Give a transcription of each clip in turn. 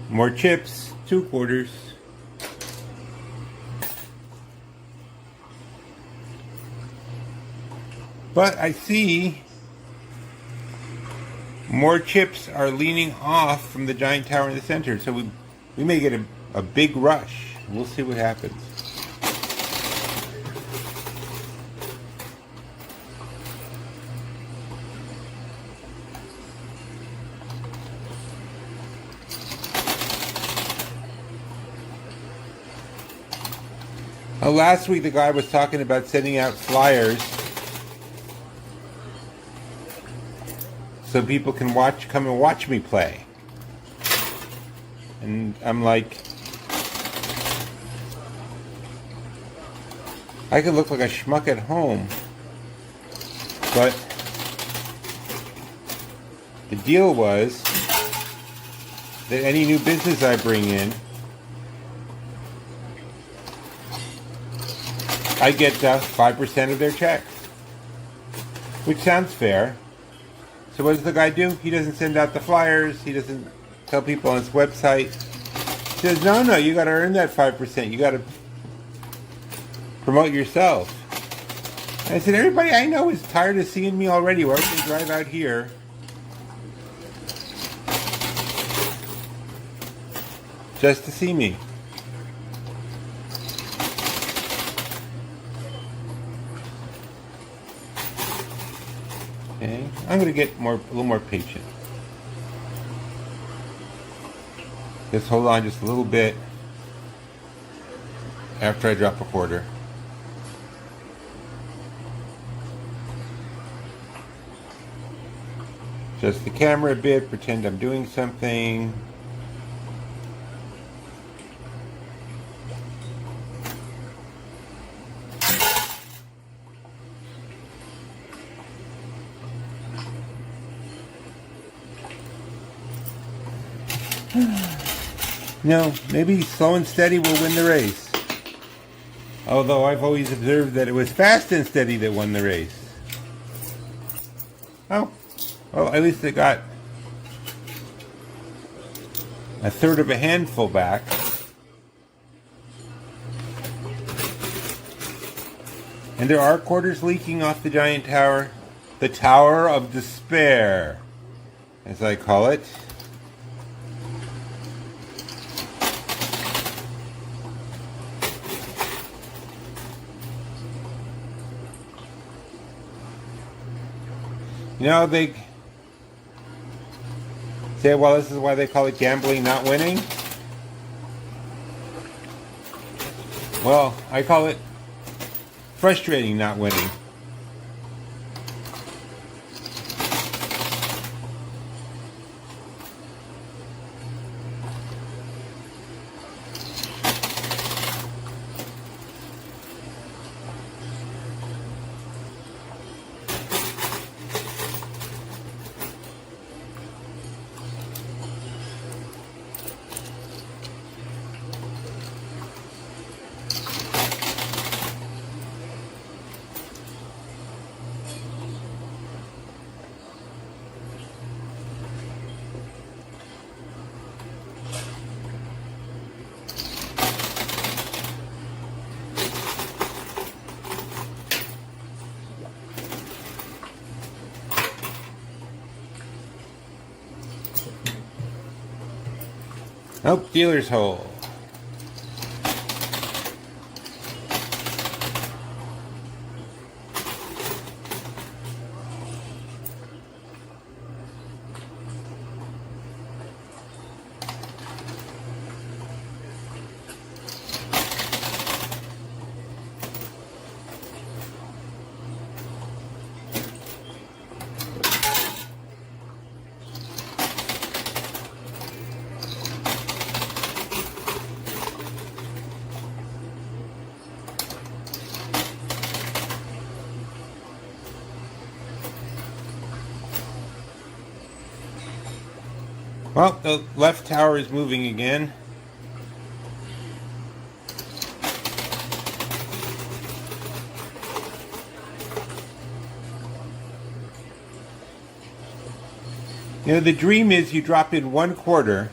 More chips, 2 quarters. But I see more chips are leaning off from the giant tower in the center, so we may get a big rush. We'll see what happens. Last week the guy was talking about sending out flyers so people can come and watch me play. And I'm like, I could look like a schmuck at home, but the deal was that any new business I bring in, I get 5% of their checks, which sounds fair. So what does the guy do? He doesn't send out the flyers. He doesn't tell people on his website. He says, no, you got to earn that 5%. You got to promote yourself. And I said, everybody I know is tired of seeing me already. Why would they drive out here just to see me? Okay, I'm going to get a little more patient. Just hold on just a little bit after I drop a quarter. Adjust the camera a bit, pretend I'm doing something. No, maybe slow and steady will win the race. Although I've always observed that it was fast and steady that won the race. Oh, well, at least it got a third of a handful back. And there are quarters leaking off the giant tower. The Tower of Despair, as I call it. You know, they say, well, this is why they call it gambling, not winning. Well, I call it frustrating, not winning. Nope, dealer's hole. Well, the left tower is moving again. You know, the dream is you drop in 1 quarter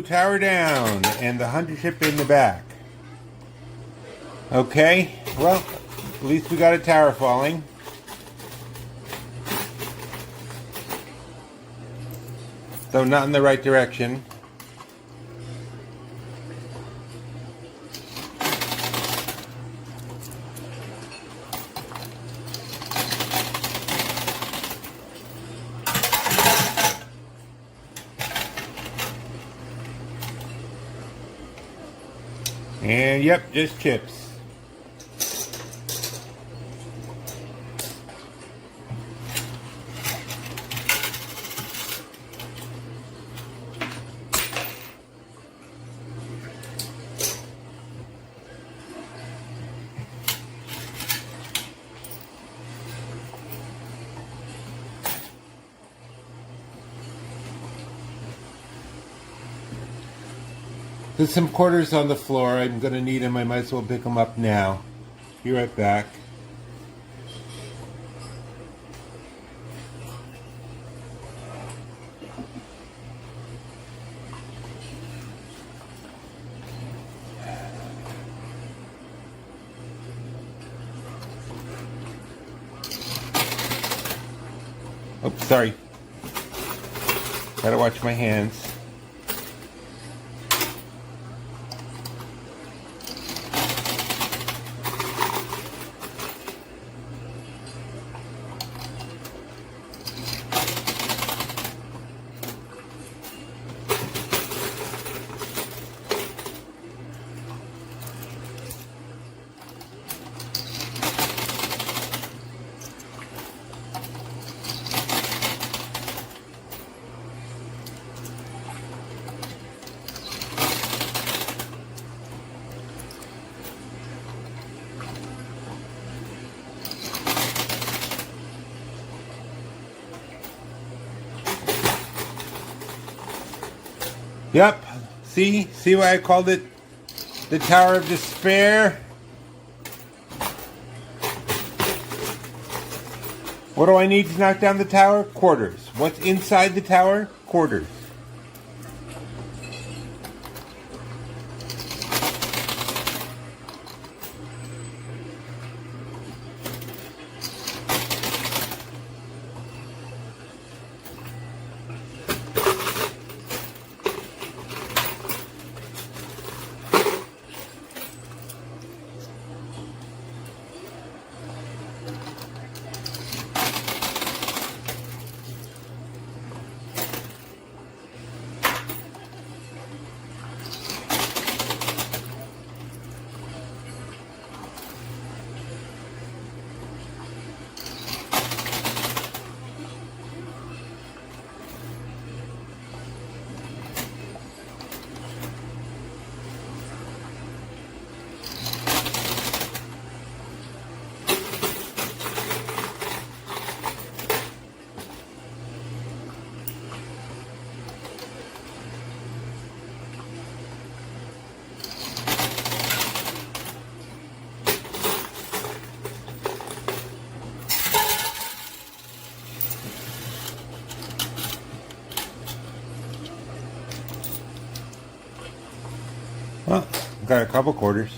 2, tower down, and the 100 ship in the back. Okay, well, at least we got a tower falling. Though not in the right direction. And yep, just chips. There's some quarters on the floor. I'm going to need them. I might as well pick them up now. Be right back. Oh, sorry. Gotta watch my hands. Yep. See why I called it the Tower of Despair? What do I need to knock down the tower? Quarters. What's inside the tower? Quarters. Well, got a couple quarters.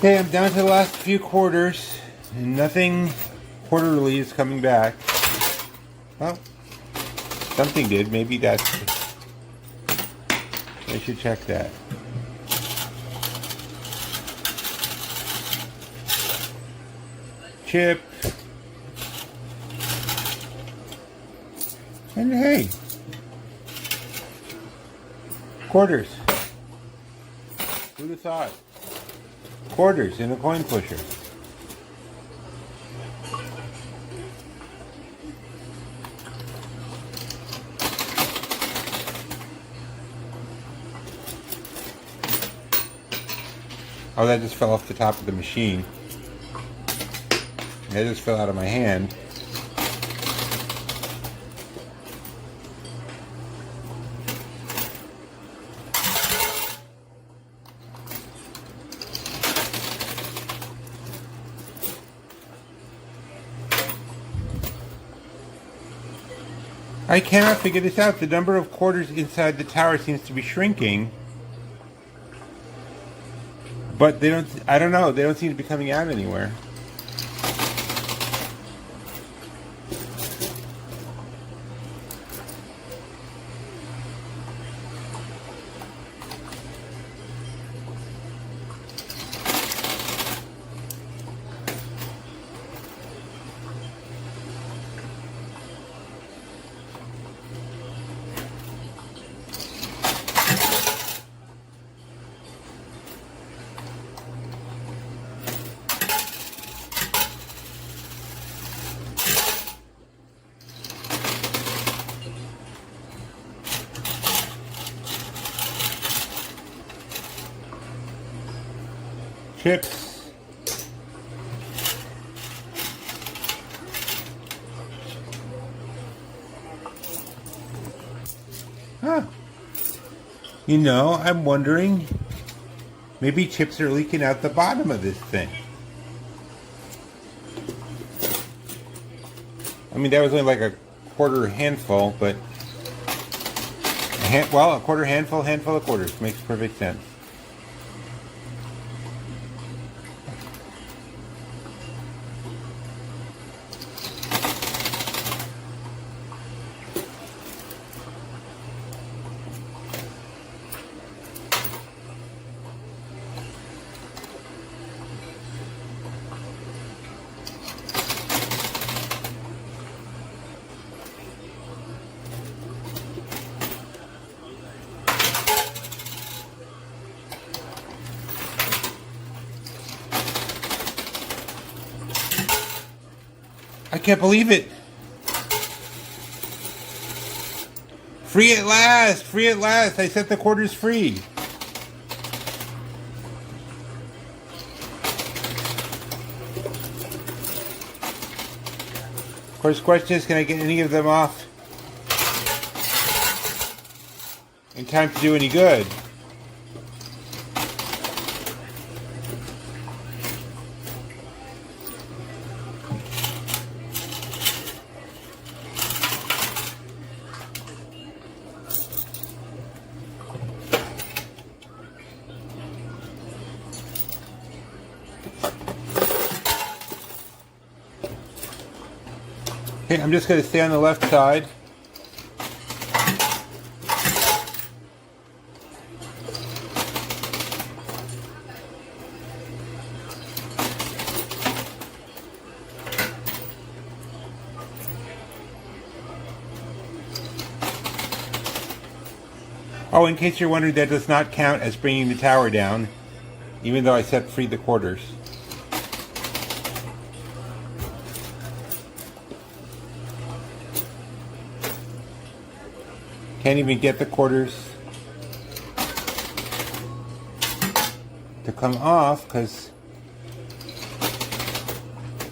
Okay, I'm down to the last few quarters, and nothing quarterly is coming back. Well, something did. Maybe that's... I should check that. Chip. And hey, quarters. Who'd have thought? Quarters in a coin pusher. Oh, that just fell off the top of the machine. That just fell out of my hand. I cannot figure this out. The number of quarters inside the tower seems to be shrinking. But they don't, I don't know, they don't seem to be coming out anywhere. Chips. Huh. You know, I'm wondering, maybe chips are leaking out the bottom of this thing. I mean, that was only like a quarter handful, but a quarter handful of quarters makes perfect sense. I can't believe it. Free at last! Free at last! I set the quarters free. Of course, the question is, can I get any of them off in time to do any good? Okay, I'm just going to stay on the left side. Oh, in case you're wondering, that does not count as bringing the tower down, even though I set free the quarters. Can't even get the quarters to come off because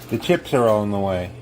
the chips are all in the way.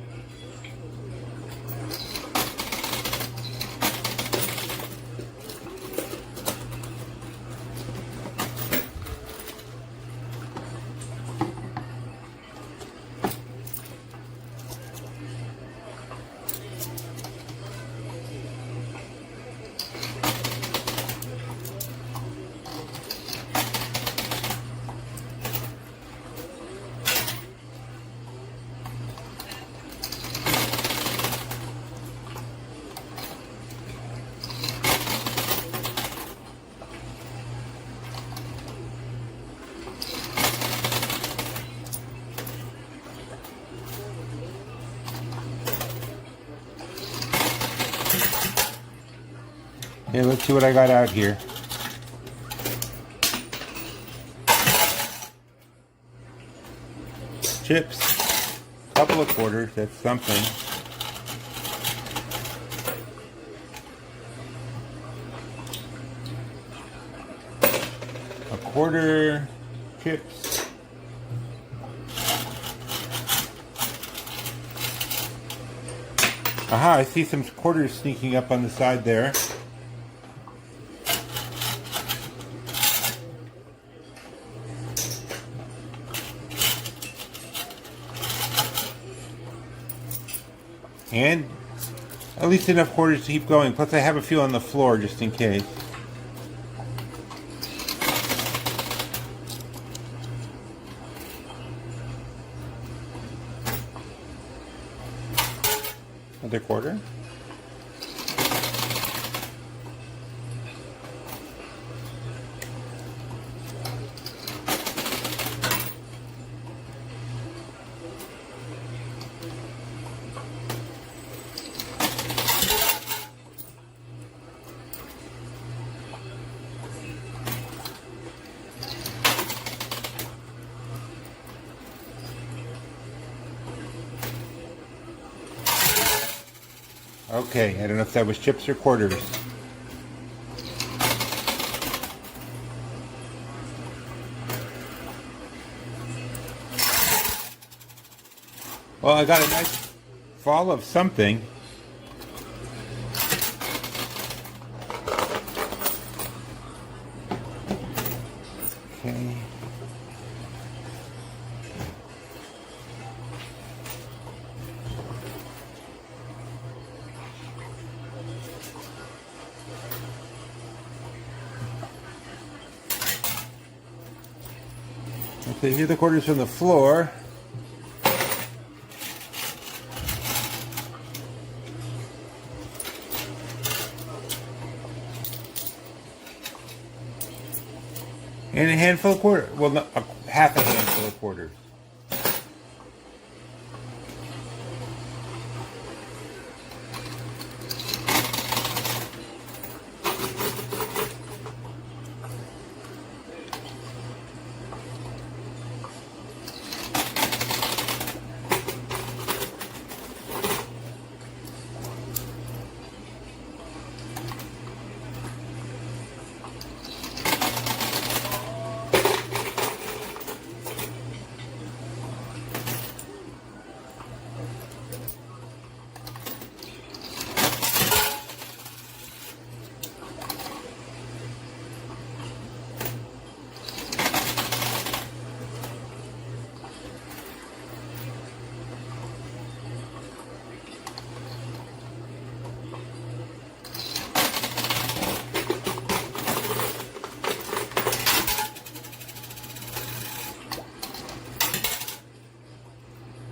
Okay, let's see what I got out here. Chips. Couple of quarters, that's something. A quarter, chips. Aha, I see some quarters sneaking up on the side there. And at least enough quarters to keep going. Plus I have a few on the floor just in case. Another quarter. Okay, I don't know if that was chips or quarters. Well, I got a nice fall of something. Okay. Okay, here are the quarters from the floor. And a handful of quarters. Well, not half a handful of quarters.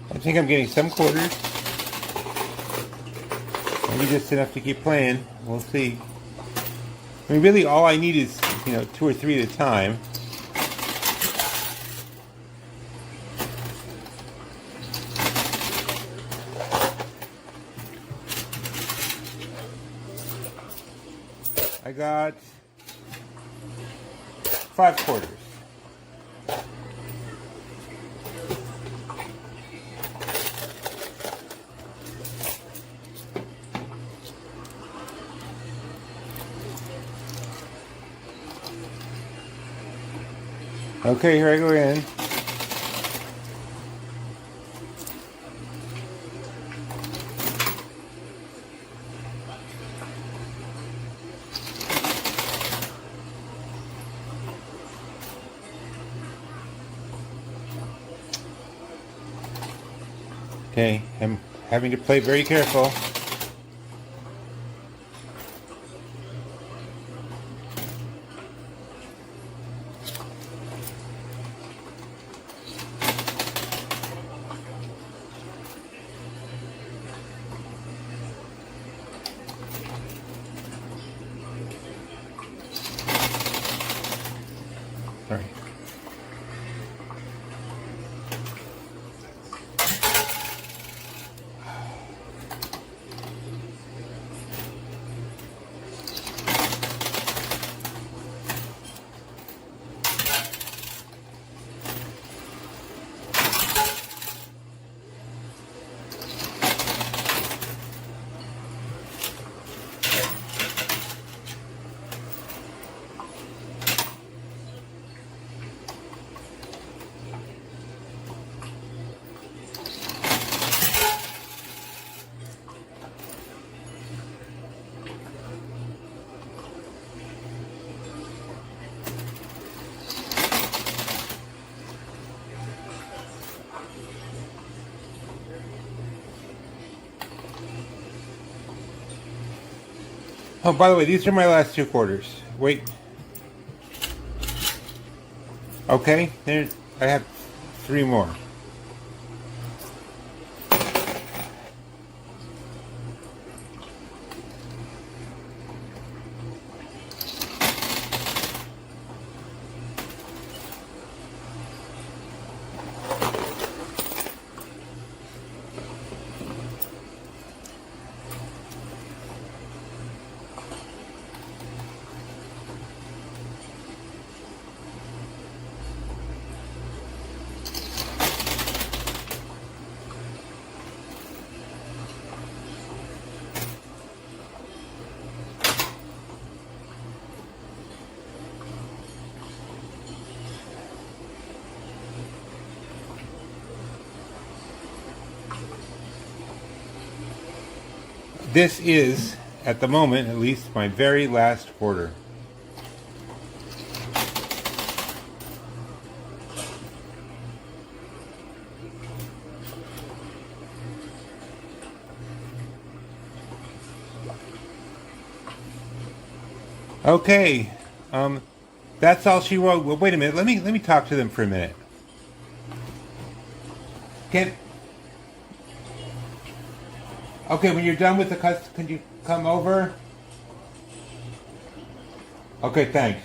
I think I'm getting some quarters. Maybe just enough to keep playing. We'll see. I mean, really, all I need is, 2 or 3 at a time. I got 5 quarters. Okay, here I go in. Okay, I'm having to play very careful. Sorry. Oh, by the way, these are my last 2 quarters. Wait. Okay, there. I have 3 more. This is, at the moment at least, my very last quarter. Okay, that's all she wrote. Well, wait a minute. Let me talk to them for a minute. Okay, when you're done with the custom, can you come over? Okay, thanks.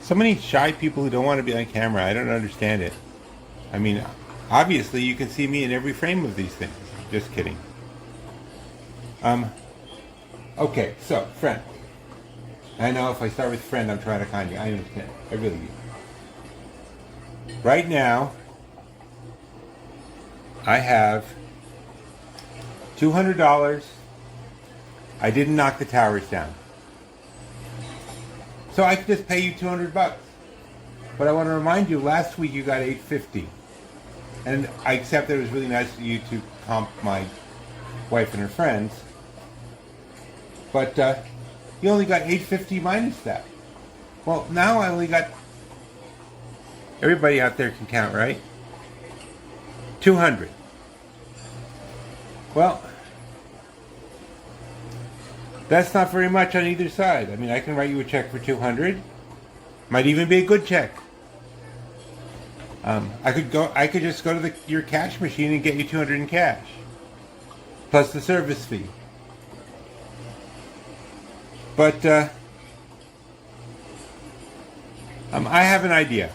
So many shy people who don't want to be on camera. I don't understand it. I mean, obviously you can see me in every frame of these things. Just kidding. Okay, so, friend. I know if I start with friend, I'm trying to con you. I understand. I really do. Right now, I have $200. I didn't knock the towers down. So I could just pay you $200. But I want to remind you, last week you got $850. And I accept that it was really nice of you to comp my wife and her friends. But you only got $850 minus that. Well, now I only got... Everybody out there can count, right? $200. Well, that's not very much on either side. I mean, I can write you a check for $200. Might even be a good check. I could just go to your cash machine and get you $200 in cash, plus the service fee. But I have an idea.